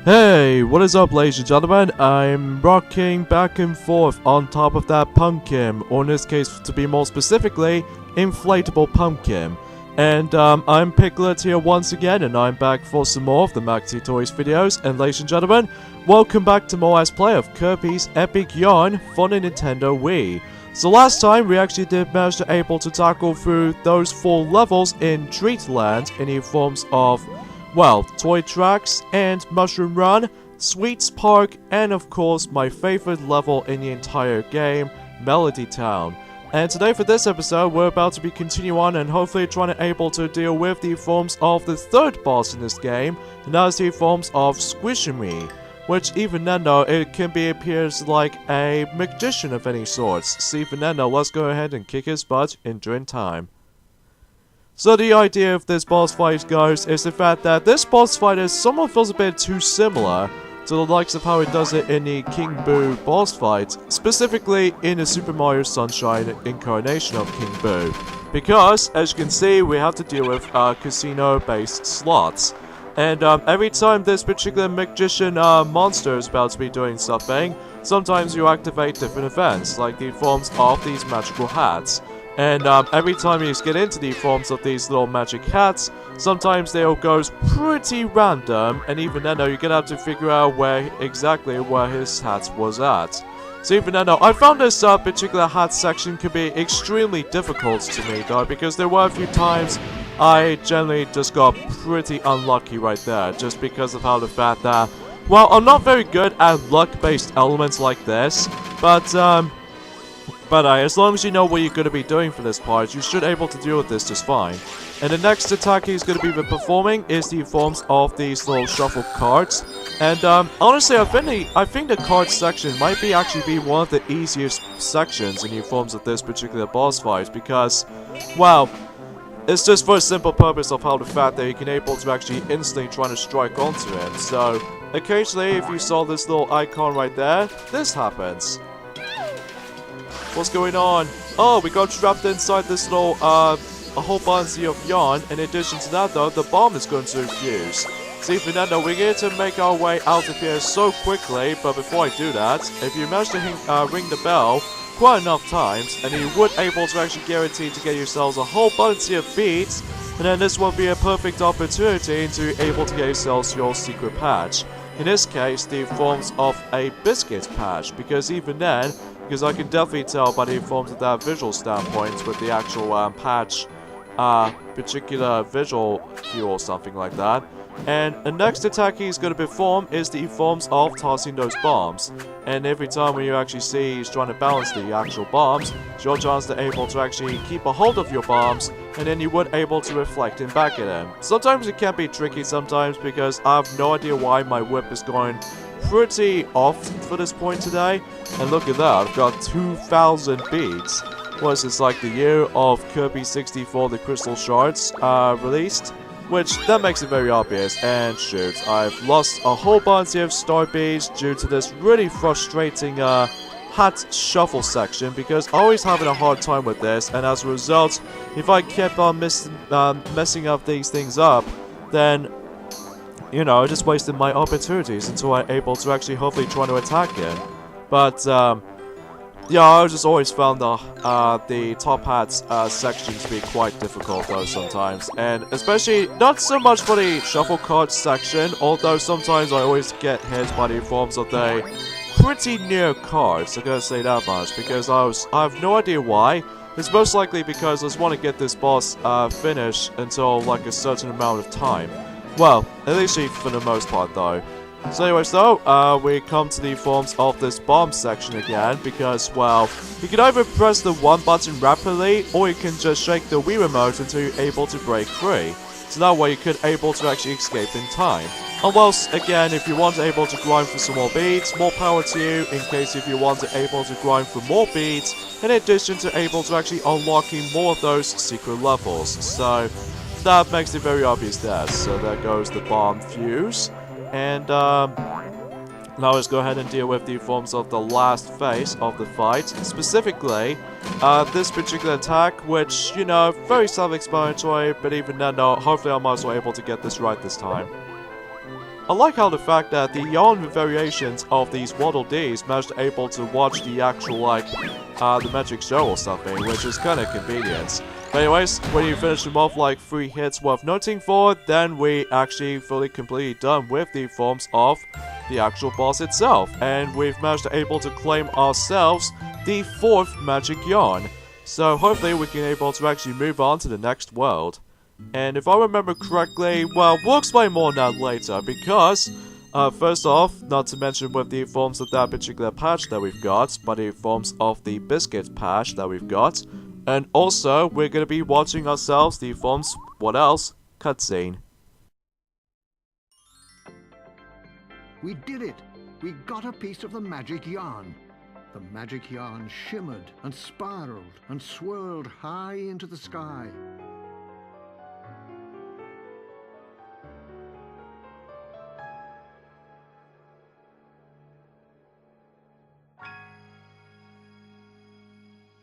Hey, what is up, ladies and gentlemen? I'm rocking back and forth on top of that pumpkin, or in this case, to be more specifically, inflatable pumpkin. And I'm Piglet here once again, and I'm back for some more of the Maxi Toys videos. And ladies and gentlemen, welcome back to more Let's Play of Kirby's Epic Yarn for the Nintendo Wii. So last time, we actually did manage to able to tackle through those 4 levels in Treatland in the forms of, well, Toy Tracks and Mushroom Run, Sweets Park, and of course my favorite level in the entire game, Melody Town. And today for this episode, we're about to be continuing on and hopefully trying to able to deal with the forms of the 3rd boss in this game, and that is the forms of Squashini, which even then though, it can be appears like a magician of any sorts. So even then though, let's go ahead and kick his butt in during time. So the idea of this boss fight goes is the fact that this boss fight is somewhat feels a bit too similar to the likes of how it does it in the King Boo boss fight, specifically in the Super Mario Sunshine incarnation of King Boo. Because, as you can see, we have to deal with casino-based slots. And every time this particular magician monster is about to be doing something, sometimes you activate different events, like the forms of these magical hats. And every time you get into the forms of these little magic hats, sometimes they all goes pretty random, and even then though, you're gonna have to figure out exactly where his hat was at. So even then though, I found this particular hat section could be extremely difficult to me though, because there were a few times I generally just got pretty unlucky right there, just because of how the fact that, well, I'm not very good at luck-based elements like this, but as long as you know what you're going to be doing for this part, you should able to deal with this just fine. And the next attack he's going to be performing is the forms of these little shuffle cards. And honestly, I think the card section might be actually be one of the easiest sections in the forms of this particular boss fight, because, well, it's just for a simple purpose of how the fact that you can able to actually instantly try to strike onto him. So occasionally, if you saw this little icon right there, this happens. What's going on? Oh, we got trapped inside this little, a whole bunch of yarn. In addition to that, though, the bomb is going to fuse. So even then, though, we're going to make our way out of here so quickly. But before I do that, if you manage to ring the bell quite enough times, and you would able to actually guarantee to get yourselves a whole bunch of beads, and then this will be a perfect opportunity to able to get yourselves your secret patch. In this case, the forms of a biscuit patch, because even then, because I can definitely tell by the forms of that visual standpoint with the actual patch particular visual view or something like that. And the next attack he's going to perform is the forms of tossing those bombs. And every time when you actually see he's trying to balance the actual bombs, it's your chance to able to actually keep a hold of your bombs, and then you would able to reflect him back at him. Sometimes it can be tricky sometimes, because I have no idea why my whip is going pretty off for this point today. And look at that, I've got 2,000 beads. What is this, like the year of Kirby 64, the Crystal Shards released? Which, that makes it very obvious, and shoot, I've lost a whole bunch of star beads due to this really frustrating hat shuffle section, because I'm always having a hard time with this, and as a result, if I kept on messing up these things up, then, you know, I just wasted my opportunities until I'm able to actually hopefully try to attack him. But, yeah, I just always found the top hats section to be quite difficult though sometimes. And especially, not so much for the shuffle card section, although sometimes I always get hit by the forms of the pretty near cards, I gotta say that much, because I have no idea why. It's most likely because I just want to get this boss finished until like a certain amount of time. Well, at least for the most part though. So anyways though, we come to the forms of this bomb section again, because, well, you can either press the 1 button rapidly, or you can just shake the Wii remote until you're able to break free. So that way you could able to actually escape in time. And well, again, if you want to able to grind for some more beads, more power to you, in case if you want to able to grind for more beads, in addition to able to actually unlocking more of those secret levels. So that makes it very obvious there. So there goes the bomb fuse. And now let's go ahead and deal with the forms of the last phase of the fight. Specifically, this particular attack, which, you know, very self-explanatory, but even then, hopefully I'm also able to get this right this time. I like how the fact that the yarn variations of these Waddle Dees managed to able to watch the actual, like, the magic show or something, which is kind of convenient. But anyways, when you finish them off like 3 hits worth noting for, then we actually fully completely done with the forms of the actual boss itself. And we've managed to able to claim ourselves the 4th magic yarn. So hopefully we can able to actually move on to the next world. And if I remember correctly, well, we'll explain more on that later, because, first off, not to mention with the forms of that particular patch that we've got, but the forms of the biscuit patch that we've got, and also, we're gonna be watching ourselves the forms, what else? Cutscene. We did it! We got a piece of the magic yarn. The magic yarn shimmered and spiraled and swirled high into the sky.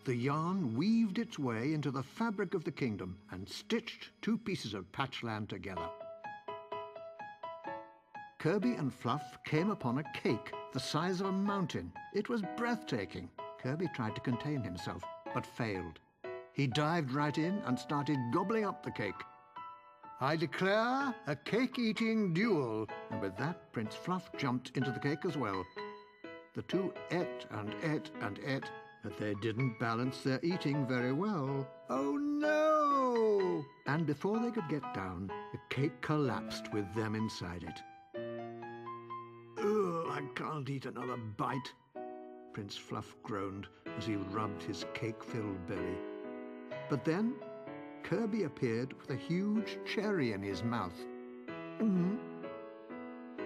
The yarn weaved its way into the fabric of the kingdom and stitched 2 pieces of patchland together. Kirby and Fluff came upon a cake the size of a mountain. It was breathtaking. Kirby tried to contain himself, but failed. He dived right in and started gobbling up the cake. I declare a cake-eating duel. And with that, Prince Fluff jumped into the cake as well. The 2 ate and ate and ate, but they didn't balance their eating very well. Oh no! And before they could get down, the cake collapsed with them inside it. Ugh, I can't eat another bite, Prince Fluff groaned as he rubbed his cake-filled belly. But then, Kirby appeared with a huge cherry in his mouth.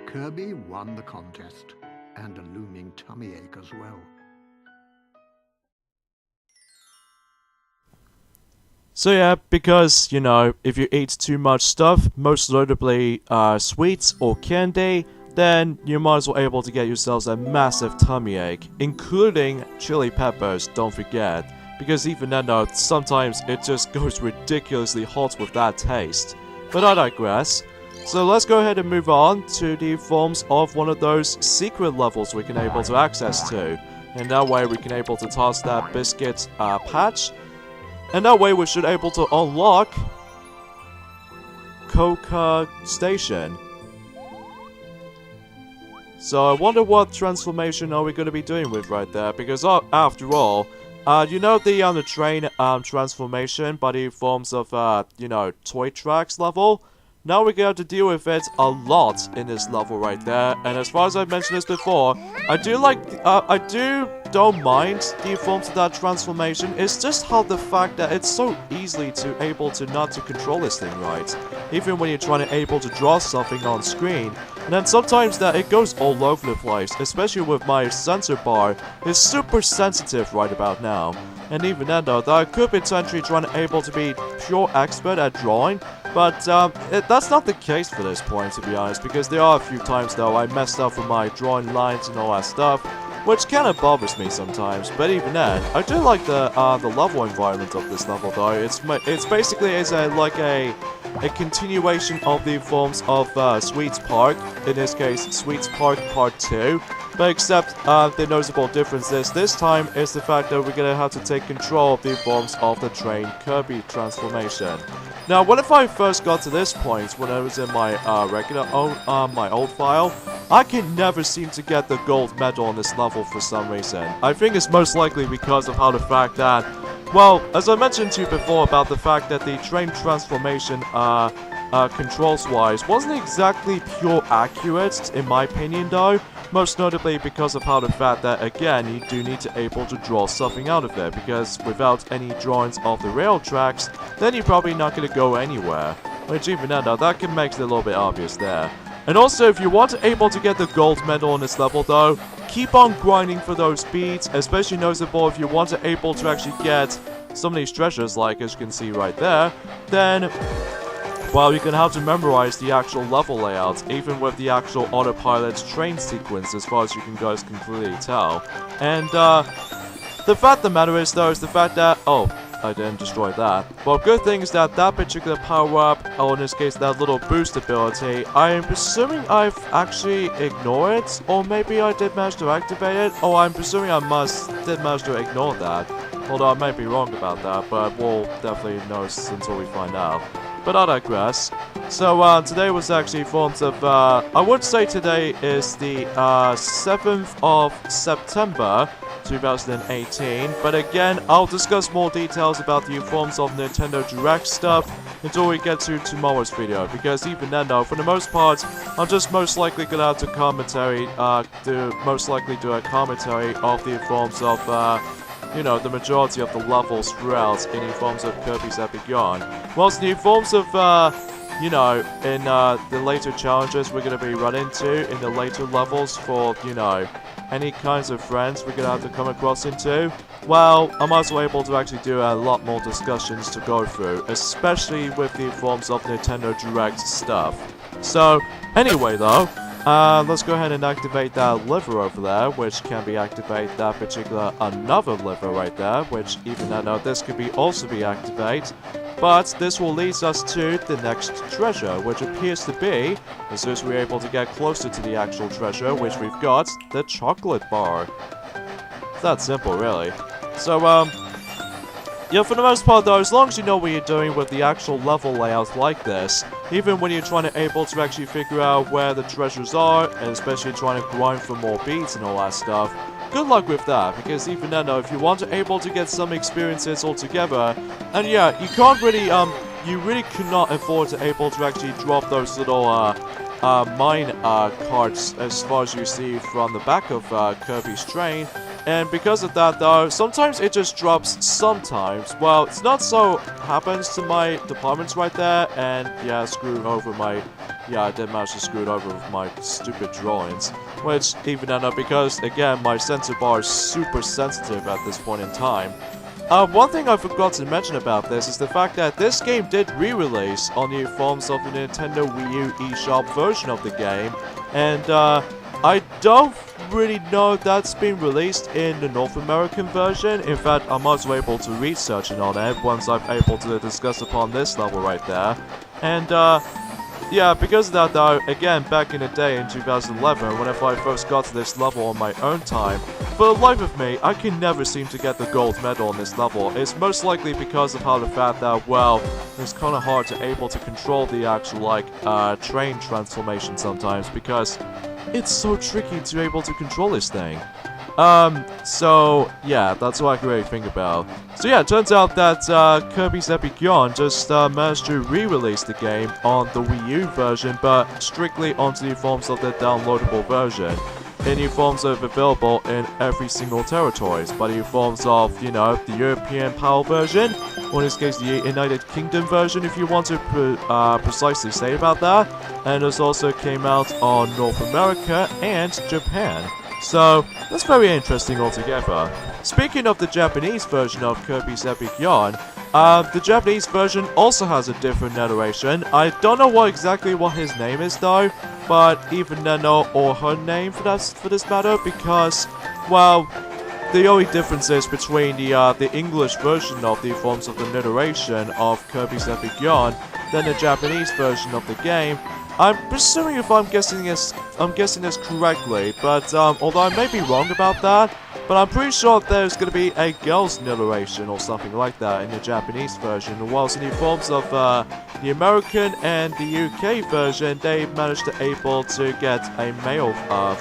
Kirby won the contest, and a looming tummy ache as well. So yeah, because, you know, if you eat too much stuff, most notably sweets or candy, then you might as well able to get yourselves a massive tummy ache, including chili peppers, don't forget. Because even then though, sometimes it just goes ridiculously hot with that taste. But I digress. So let's go ahead and move on to the forms of one of those secret levels we can able to access to. And that way we can able to toss that biscuit patch. And that way we should able to unlock Coca Station. So I wonder what transformation are we going to be doing with right there, because after all, you know the train transformation by the forms of, you know, toy tracks level? Now we're going to deal with it a lot in this level right there, and as far as I've mentioned this before, I don't mind the forms of that transformation. It's just how the fact that it's so easily to able to not to control this thing right, even when you're trying to able to draw something on screen, and then sometimes that it goes all over the place, especially with my sensor bar. It's super sensitive right about now, and even then though, I could potentially trying to able to be pure expert at drawing. But that's not the case for this point, to be honest, because there are a few times, though, I messed up with my drawing lines and all that stuff, which kind of bothers me sometimes. But even then, I do like the level environment of this level, though. It's basically like a continuation of the forms of Sweets Park, in this case, Sweets Park Part 2. But except the noticeable difference is this time is the fact that we're gonna have to take control of the forms of the train Kirby transformation. Now, what if I first got to this point when I was in my my old file? I can never seem to get the gold medal on this level for some reason. I think it's most likely because of how the fact that, well, as I mentioned to you before about the fact that the train transformation controls-wise wasn't exactly pure accurate, in my opinion though. Most notably because of how the fact that, again, you do need to able to draw something out of there, because without any drawings of the rail tracks, then you're probably not going to go anywhere. Which even then, though, that can make it a little bit obvious there. And also, if you want to able to get the gold medal on this level, though, keep on grinding for those beats, especially noticeable if you want to able to actually get some of these treasures, like as you can see right there, then, well, you're gonna have to memorize the actual level layout, even with the actual autopilot train sequence, as far as you guys can clearly tell. And, the fact of the matter is, though, is the fact that, oh, I didn't destroy that. Well, good thing is that that particular power-up, or in this case, that little boost ability, I'm presuming I've actually ignored it, or maybe I did manage to activate it, or I'm presuming I did manage to ignore that. Although I may be wrong about that, but we'll definitely know until we find out. But I digress. So, today was actually forms of, I would say today is the, 7th of September, 2018, but again, I'll discuss more details about the forms of Nintendo Direct stuff until we get to tomorrow's video, because even then though, for the most part, I'm just most likely gonna have to most likely do a commentary of the forms of, you know, the majority of the levels throughout in the forms of Kirby's Epic Yarn. Whilst the forms of, you know, in the later challenges we're going to be run into in the later levels for, you know, any kinds of friends we're going to have to come across into, well, I'm also able to actually do a lot more discussions to go through, especially with the forms of Nintendo Direct stuff. So, anyway though, let's go ahead and activate that lever over there, which can be activate that particular another lever right there, which even though this could be also be activated. But this will lead us to the next treasure, which appears to be, as soon as we're able to get closer to the actual treasure, which we've got, the chocolate bar. It's that simple, really. So, yeah, for the most part though, as long as you know what you're doing with the actual level layout like this, even when you're trying to able to actually figure out where the treasures are, and especially trying to grind for more beads and all that stuff, good luck with that, because even then though, if you want to able to get some experiences altogether, and yeah, you can't really, you really cannot afford to able to actually drop those little, mine, cards as far as you see from the back of, Kirby's train. And because of that though, sometimes it just drops sometimes. Well, it's not so happens to my departments right there, and yeah, screw over my, yeah, I did manage to screw it over with my stupid drawings. Which, even though, because again, my sensor bar is super sensitive at this point in time. One thing I forgot to mention about this is the fact that this game did re-release on the forms of the Nintendo Wii U eShop version of the game, and I don't really know that's been released in the North American version. In fact, I'm also able to research it on it once I'm able to discuss upon this level right there. And yeah, because of that though, again, back in the day in 2011, whenever I first got to this level on my own time, for the life of me, I can never seem to get the gold medal on this level. It's most likely because of how the fact that, well, it's kind of hard to able to control the actual, like, train transformation sometimes, because it's so tricky to be able to control this thing. So, yeah, that's what I can really think about. So yeah, it turns out that, Kirby's Epic Yarn just, managed to re-release the game on the Wii U version, but strictly onto the forms of the downloadable version. In the forms of available in every single territories, but in forms of, you know, the European PAL version, or in this case the United Kingdom version if you want to precisely say about that, and this also came out on North America and Japan. So, that's very interesting altogether. Speaking of the Japanese version of Kirby's Epic Yarn, the Japanese version also has a different narration. I don't know exactly what his name is though, but even then, or her name for this matter, because, well, the only differences between the English version of the forms of the narration of Kirby's Epic Yarn than the Japanese version of the game. I'm presuming if I'm guessing this correctly, but although I may be wrong about that, but I'm pretty sure there's going to be a girl's narration or something like that in the Japanese version, whilst in the forms of the American and the UK version, they managed to able to get a male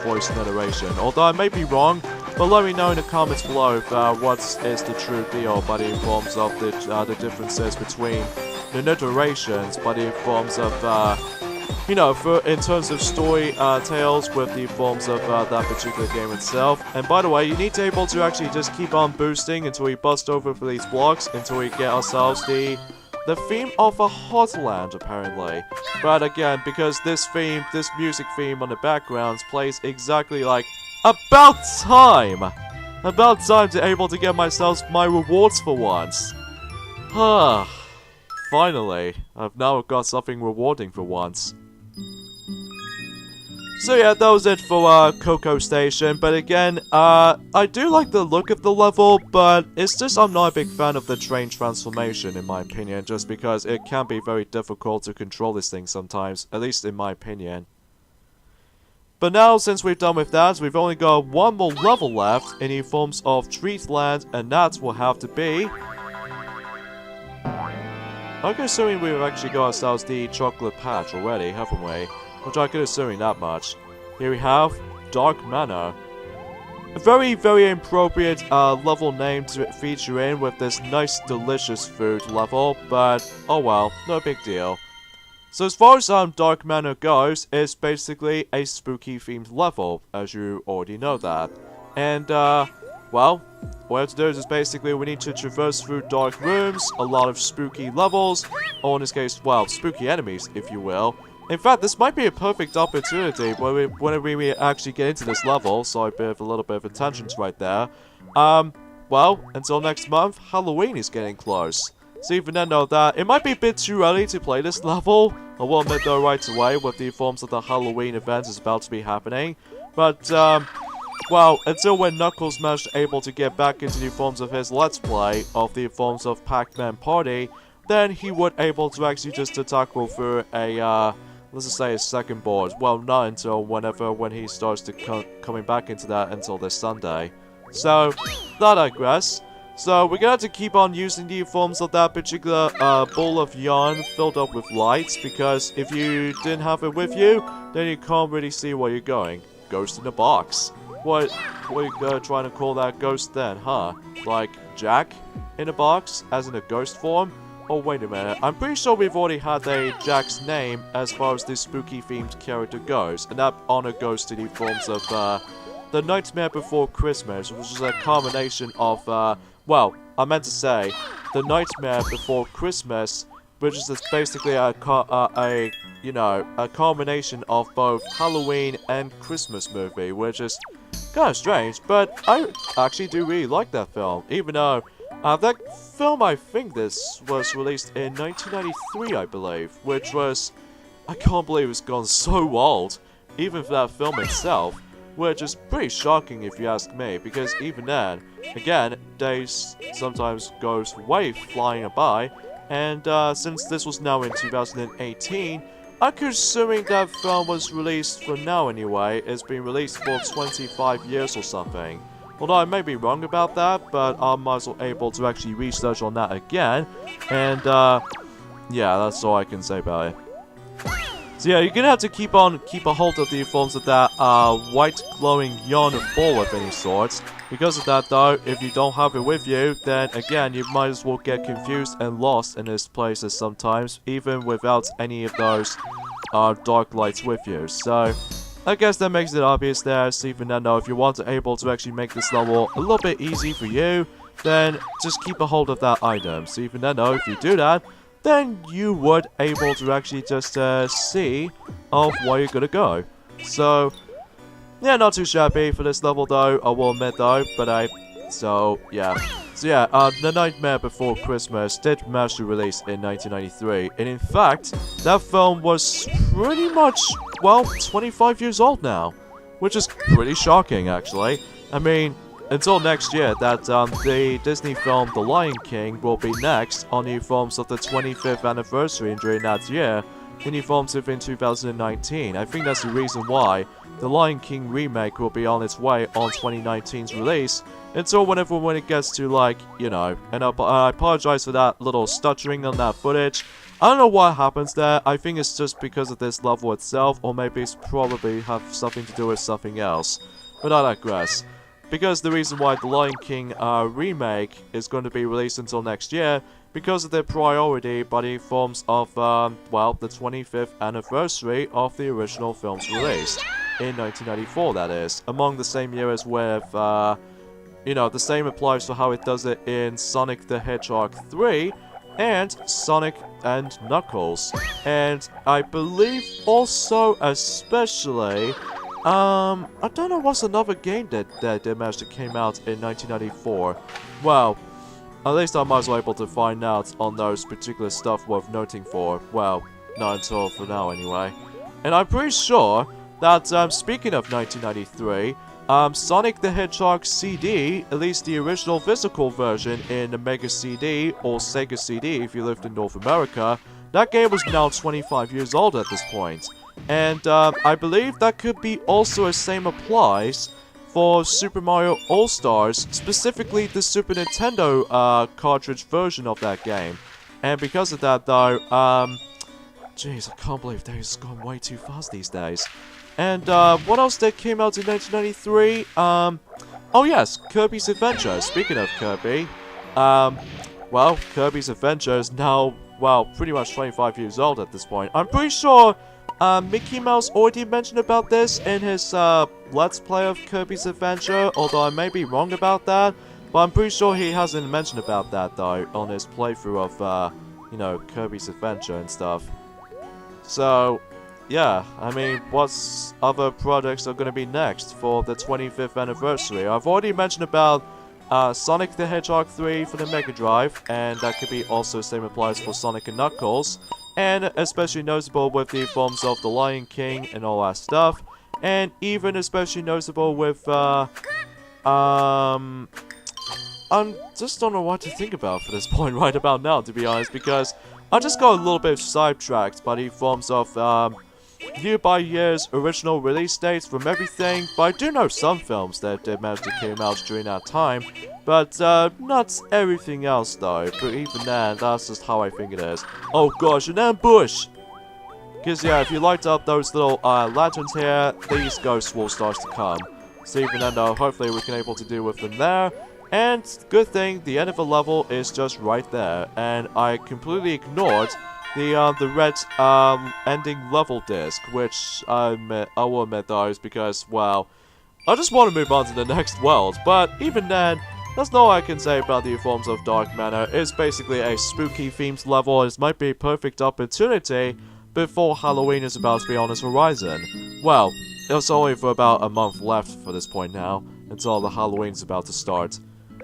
voice narration. Although I may be wrong, but let me know in the comments below if, what is the true deal by the forms of the differences between the narrations, by the forms of you know, in terms of story tales with the forms of that particular game itself. And by the way, you need to able to actually just keep on boosting until we bust over for these blocks, until we get ourselves the theme of a Hotland, apparently. But again, because this music theme on the backgrounds plays exactly like about time to able to get myself my rewards for once. Finally, I've now got something rewarding for once. So yeah, that was it for Cocoa Station, but again, I do like the look of the level, but it's just I'm not a big fan of the train transformation in my opinion, just because it can be very difficult to control this thing sometimes, at least in my opinion. But now, since we've done with that, we've only got one more level left in the forms of Treatland, and that will have to be... I'm assuming we've actually got ourselves the chocolate patch already, haven't we? Which I could assume that much. Here we have Dark Manor. A very, very appropriate level name to feature in with this nice, delicious food level, but oh well, no big deal. So as far as Dark Manor goes, it's basically a spooky themed level, as you already know that. And well, what we have to do is basically we need to traverse through dark rooms, a lot of spooky levels, or in this case, well, spooky enemies, if you will. In fact, this might be a perfect opportunity when we actually get into this level, so a little bit of a tangent right there. Well, until next month, Halloween is getting close. So even then, know that it might be a bit too early to play this level. I will admit though right away with the forms of the Halloween event is about to be happening. But, well, until when Knuckles managed able to get back into the forms of his Let's Play of the forms of Pac-Man Party, then he would able to actually just tackle through a, let's just say a second board. Well, not until when he starts to coming back into that until this Sunday. So, that I digress. So, we're gonna have to keep on using the forms of that particular ball of yarn filled up with lights, because if you didn't have it with you, then you can't really see where you're going. Ghost in a box. What are you trying to call that ghost then, huh? Like, Jack in a box, as in a ghost form? Oh, wait a minute. I'm pretty sure we've already had a Jack's name as far as this spooky-themed character goes, and that honor goes to the forms of, The Nightmare Before Christmas, which is a combination of, well, I meant to say, The Nightmare Before Christmas, which is basically a combination of both Halloween and Christmas movie, which is kind of strange, but I actually do really like that film, even though that film, I think this was released in 1993, I believe, which was, I can't believe it's gone so old, even for that film itself, which is pretty shocking if you ask me, because even then, again, days sometimes goes way flying by, and since this was now in 2018, I'm assuming that film was released for now anyway, it's been released for 25 years or something. Although I may be wrong about that, but I'm also able to actually research on that again, and yeah, that's all I can say about it. So yeah, you're gonna have to keep a hold of the forms of that white glowing yarn ball of any sorts. Because of that though, if you don't have it with you, then again, you might as well get confused and lost in these places sometimes, even without any of those dark lights with you. So, I guess that makes it obvious there, so even then though, if you want to able to actually make this level a little bit easy for you, then just keep a hold of that item. So even then though, if you do that, then you would able to actually just see of where you're gonna go. So, yeah, not too shabby for this level though, I will admit though, but so yeah, The Nightmare Before Christmas did manage to release in 1993, and in fact, that film was pretty much, well, 25 years old now, which is pretty shocking actually. I mean, until next year, that the Disney film The Lion King will be next on the forms of the 25th anniversary, and during that year, in the forms of in 2019. I think that's the reason why The Lion King remake will be on its way on 2019's release, until whenever when it gets to, like, you know, and I apologize for that little stuttering on that footage. I don't know what happens there. I think it's just because of this level itself, or maybe it's probably have something to do with something else. But I digress. Because the reason why The Lion King remake is going to be released until next year, because of their priority by the forms of, well, the 25th anniversary of the original film's release. In 1994, that is. Among the same year as with, you know, the same applies to how it does it in Sonic the Hedgehog 3, and Sonic and Knuckles. And I believe also, especially, I don't know what's another game that they managed to came out in 1994. Well, at least I might as well able to find out on those particular stuff worth noting for. Well, not until for now anyway. And I'm pretty sure that, speaking of 1993, Sonic the Hedgehog CD, at least the original physical version in the Mega CD, or Sega CD if you lived in North America, that game was now 25 years old at this point. And, I believe that could be also the same applies for Super Mario All-Stars, specifically the Super Nintendo, cartridge version of that game. And because of that, though, jeez, I can't believe days gone way too fast these days. And, what else that came out in 1993? Oh yes, Kirby's Adventure. Speaking of Kirby, well, Kirby's Adventure is now, well, pretty much 25 years old at this point. I'm pretty sure, Mickey Mouse already mentioned about this in his, Let's Play of Kirby's Adventure, although I may be wrong about that. But I'm pretty sure he hasn't mentioned about that, though, on his playthrough of, you know, Kirby's Adventure and stuff. So, yeah, I mean, what other projects are going to be next for the 25th anniversary? I've already mentioned about Sonic the Hedgehog 3 for the Mega Drive, and that could be also same applies for Sonic and Knuckles, and especially noticeable with the forms of the Lion King and all that stuff, and even especially noticeable with, I just don't know what to think about for this point right about now, to be honest, because I just got a little bit sidetracked by the forms of, year-by-year's original release dates from everything, but I do know some films that did manage to came out during that time, but, not everything else though, but even then, that's just how I think it is. Oh gosh, an ambush! Because yeah, if you light up those little, lanterns here, these ghosts will start to come. So even then though, hopefully we can able to deal with them there. And, good thing, the end of the level is just right there, and I completely ignored the red, ending level disc, which I will admit though is because, well, I just want to move on to the next world, but even then, that's not all I can say about the forms of Dark Manor. It's basically a spooky themed level, and it might be a perfect opportunity before Halloween is about to be on its horizon. Well, it's only for about a month left for this point now, until the Halloween's about to start.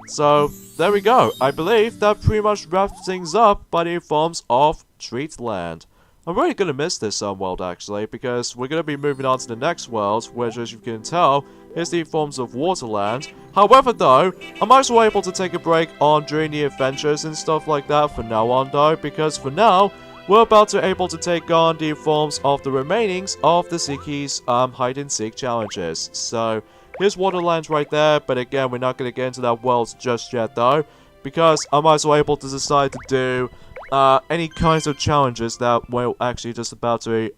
So, there we go. I believe that pretty much wraps things up by the forms of Treatland. I'm really gonna miss this world actually, because we're gonna be moving on to the next world, which as you can tell, is the forms of Waterland. However though, I'm also able to take a break on during the adventures and stuff like that for now on though, because for now, we're about to able to take on the forms of the remainings of the Zeke's hide and seek challenges. So, here's Waterlands right there, but again, we're not going to get into that world just yet though, because I'm also able to decide to do any kinds of challenges that we're actually just about to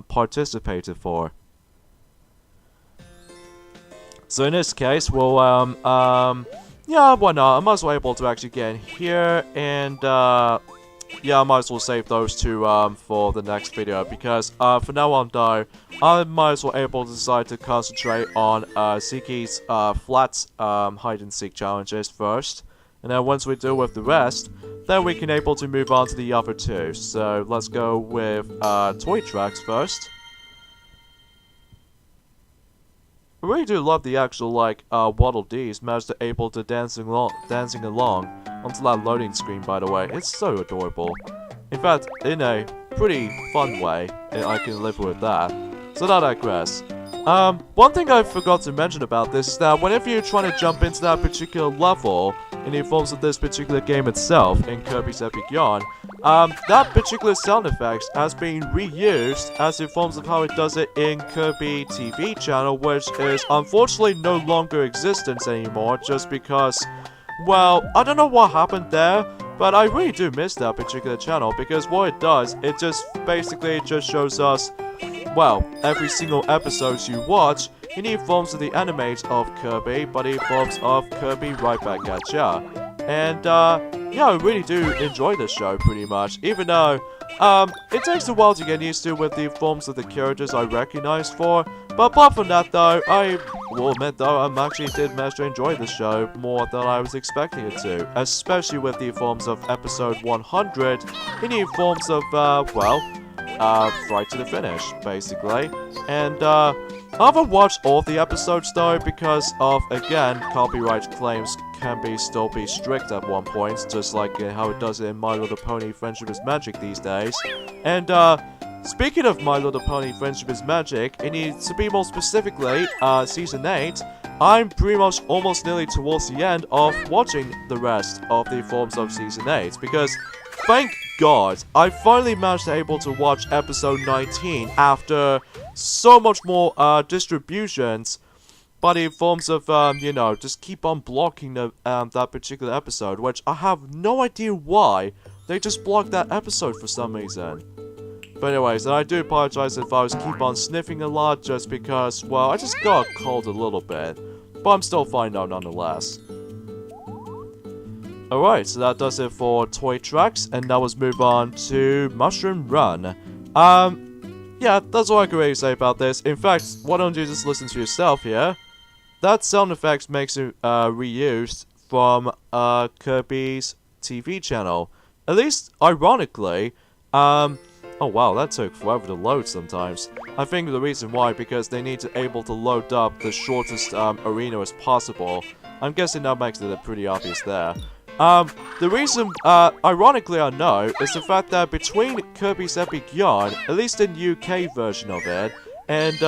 participate in for. So in this case, we'll, yeah, why not? I might as well able to actually get in here, and, yeah, I might as well save those two, for the next video, because, for now on, though, I might as well able to decide to concentrate on, Zeke's, flat, hide-and-seek challenges first, and then once we do with the rest, then we can able to move on to the other two. So, let's go with, Toy Tracks first. I really do love the actual, like, Waddle Dees managed to able to dancing along onto that loading screen, by the way. It's so adorable. In fact, in a pretty fun way, I can live with that. So I digress. One thing I forgot to mention about this is that whenever you're trying to jump into that particular level, in the forms of this particular game itself, in Kirby's Epic Yarn, that particular sound effect has been reused as in forms of how it does it in Kirby TV channel, which is unfortunately no longer existence anymore, just because, well, I don't know what happened there, but I really do miss that particular channel, because what it does, it just basically just shows us, well, every single episode you watch, in the forms of the animate of Kirby, but in forms of Kirby right back at ya. And, yeah, I really do enjoy this show pretty much, even though, it takes a while to get used to with the forms of the characters I recognized for, but apart from that though, I will admit though, I actually did manage to enjoy the show more than I was expecting it to, especially with the forms of episode 100, in the forms of, well, right to the finish, basically. And, I haven't watched all of the episodes though, because of, again, copyright claims can still be strict at one point, just like how it does in My Little Pony Friendship is Magic these days. And, speaking of My Little Pony Friendship is Magic, and to be more specifically, Season 8, I'm pretty much almost nearly towards the end of watching the rest of the forms of Season 8, because, thank God, I finally managed to able to watch episode 19 after so much more distributions, but in forms of, you know, just keep on blocking the, that particular episode, which I have no idea why they just blocked that episode for some reason. But anyways, and I do apologize if I was keep on sniffing a lot, just because, well, I just got a cold a little bit, but I'm still fine now nonetheless. Alright, so that does it for Toy Tracks, and now let's move on to Mushroom Run. Yeah, that's all I can really say about this. In fact, why don't you just listen to yourself here? That sound effect makes it reused from Kirby's TV channel. At least, ironically, oh wow, that took forever to load sometimes. I think the reason why, because they need to able to load up the shortest arena as possible. I'm guessing that makes it pretty obvious there. The reason, ironically I know, is the fact that between Kirby's Epic Yarn, at least in the UK version of it, and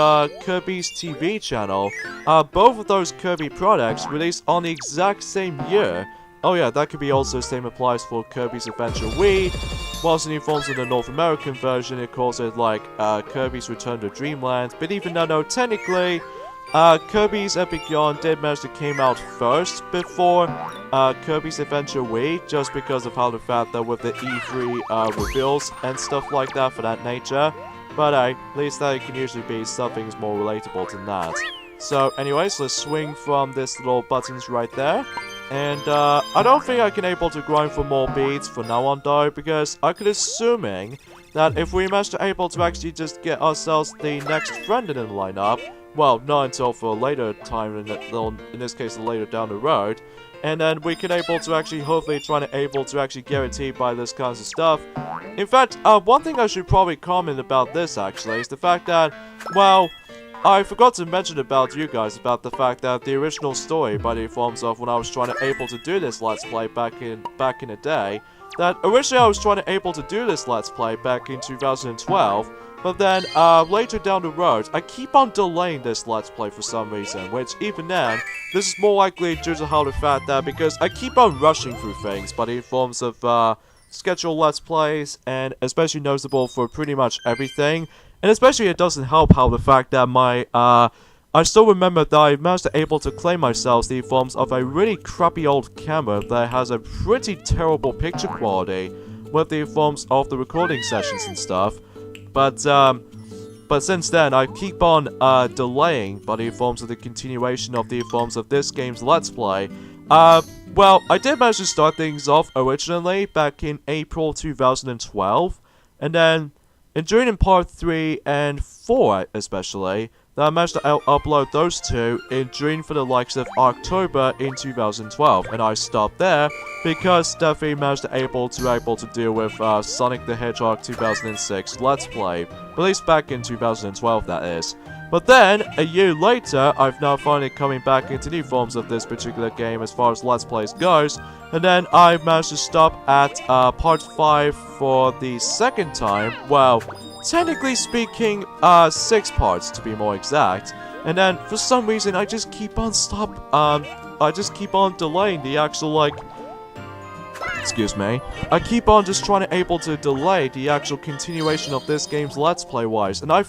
Kirby's TV channel, both of those Kirby products released on the exact same year. Oh yeah, that could be also the same applies for Kirby's Adventure Wii, whilst in forms of the North American version it calls it like Kirby's Return to Dreamland, but even though no, technically, Kirby's Epic Yarn did manage to came out first before Kirby's Adventure Wii, just because of how the fact that with the E3 reveals and stuff like that for that nature. But at least that can usually be something more relatable than that. So anyways, let's swing from this little buttons right there. And I don't think I can able to grind for more beads for now on though, because I could assuming that if we manage to able to actually just get ourselves the next friend in the lineup, well, not until for a later time, in this case later down the road, and then we can able to actually hopefully try to able to actually guarantee by this kinds of stuff. In fact, one thing I should probably comment about this actually is the fact that, well, I forgot to mention about you guys about the fact that the original story by the forms of when I was trying to able to do this Let's Play back in the day, that originally I was trying to able to do this Let's Play back in 2012, but then later down the road, I keep on delaying this Let's Play for some reason, which even then, this is more likely due to how the fact that because I keep on rushing through things by the forms of scheduled Let's Plays, and especially noticeable for pretty much everything. And especially it doesn't help how the fact that my, I still remember that I managed to able to claim myself the forms of a really crappy old camera that has a pretty terrible picture quality with the forms of the recording sessions and stuff. But since then, I keep on delaying by the forms of the continuation of the forms of this game's Let's Play. Well, I did manage to start things off originally back in April 2012, and then during in part 3 and 4 especially, that I managed to upload those two in June for the likes of October in 2012, and I stopped there because Steffi managed to able to deal with Sonic the Hedgehog 2006 Let's Play, at least back in 2012 that is. But then, a year later, I've now finally coming back into new forms of this particular game as far as Let's Plays goes, and then I managed to stop at part 5 for the second time. Well, technically speaking, 6 parts to be more exact. And then, for some reason, I just keep on delaying the actual, like, excuse me. I keep on just trying to able to delay the actual continuation of this game's Let's Play wise, and I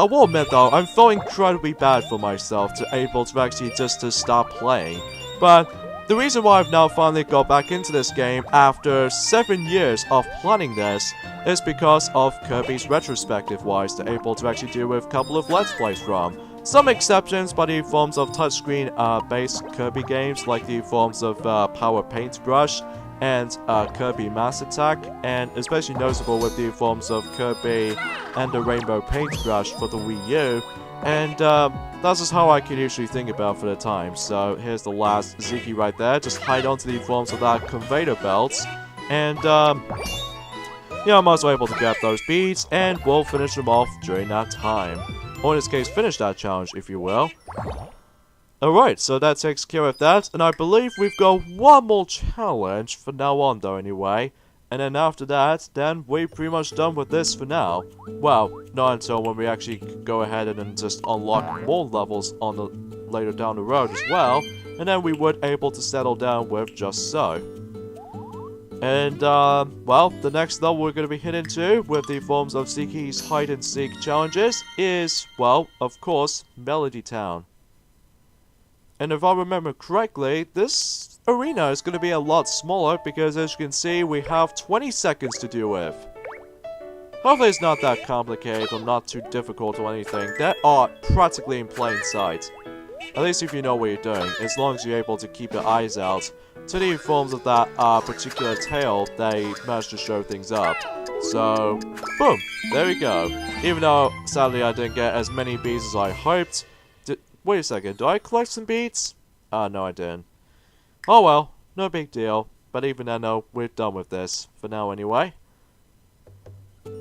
will admit though, I'm feeling incredibly bad for myself to able to actually just to stop playing. But the reason why I've now finally got back into this game after 7 years of planning this is because of Kirby's retrospective wise to able to actually deal with a couple of Let's Plays from. Some exceptions by the forms of touchscreen based Kirby games like the forms of Power Paintbrush and Kirby Mass Attack, and especially noticeable with the forms of Kirby and the Rainbow Paintbrush for the Wii U, and that's just how I can usually think about for the time. So here's the last Zeke right there, just hide onto the forms of that conveyor belts, and yeah, I'm also able to grab those beads, and we'll finish them off during that time. Or in this case, finish that challenge, if you will. Alright, so that takes care of that, and I believe we've got one more challenge, for now on though anyway, And then after that, then we're pretty much done with this for now. Well, not until when we actually go ahead and then just unlock more levels on the later down the road as well. And then we would able to settle down with just so. And, well, the next level we're going to be hitting to with the forms of Zeke's hide and seek challenges is, well, of course, Melody Town. And if I remember correctly, this arena is going to be a lot smaller because, as you can see, we have 20 seconds to deal with. Hopefully it's not that complicated or not too difficult or anything. They are practically in plain sight. At least if you know what you're doing, as long as you're able to keep your eyes out to the forms of that particular tail, they managed to show things up. So, boom, there we go. Even though, sadly, I didn't get as many beads as I hoped. Wait a second, do I collect some beads? No I didn't. Oh well, no big deal. But even then, no, we're done with this. For now, anyway.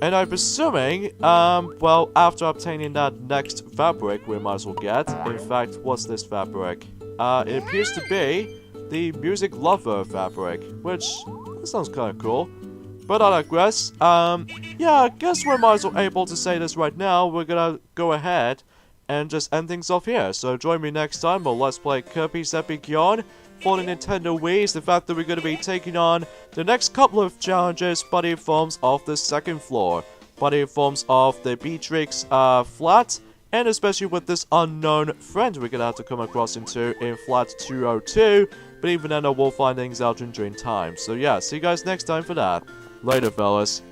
And I'm assuming, well, after obtaining that next fabric we might as well get. In fact, what's this fabric? It appears to be the Music Lover fabric, which sounds kind of cool. But I digress. Yeah, I guess we might as well able to say this right now. We're gonna go ahead and just end things off here. So join me next time for Let's Play Kirby's Epic Yarn for the Nintendo Wii. Is the fact that we're going to be taking on the next couple of challenges, but in forms of the second floor, but in forms of the Beatrix flat, and especially with this unknown friend we're going to have to come across into in flat 202. But even then, we'll find things out in during time. So yeah, see you guys next time for that. Later, fellas.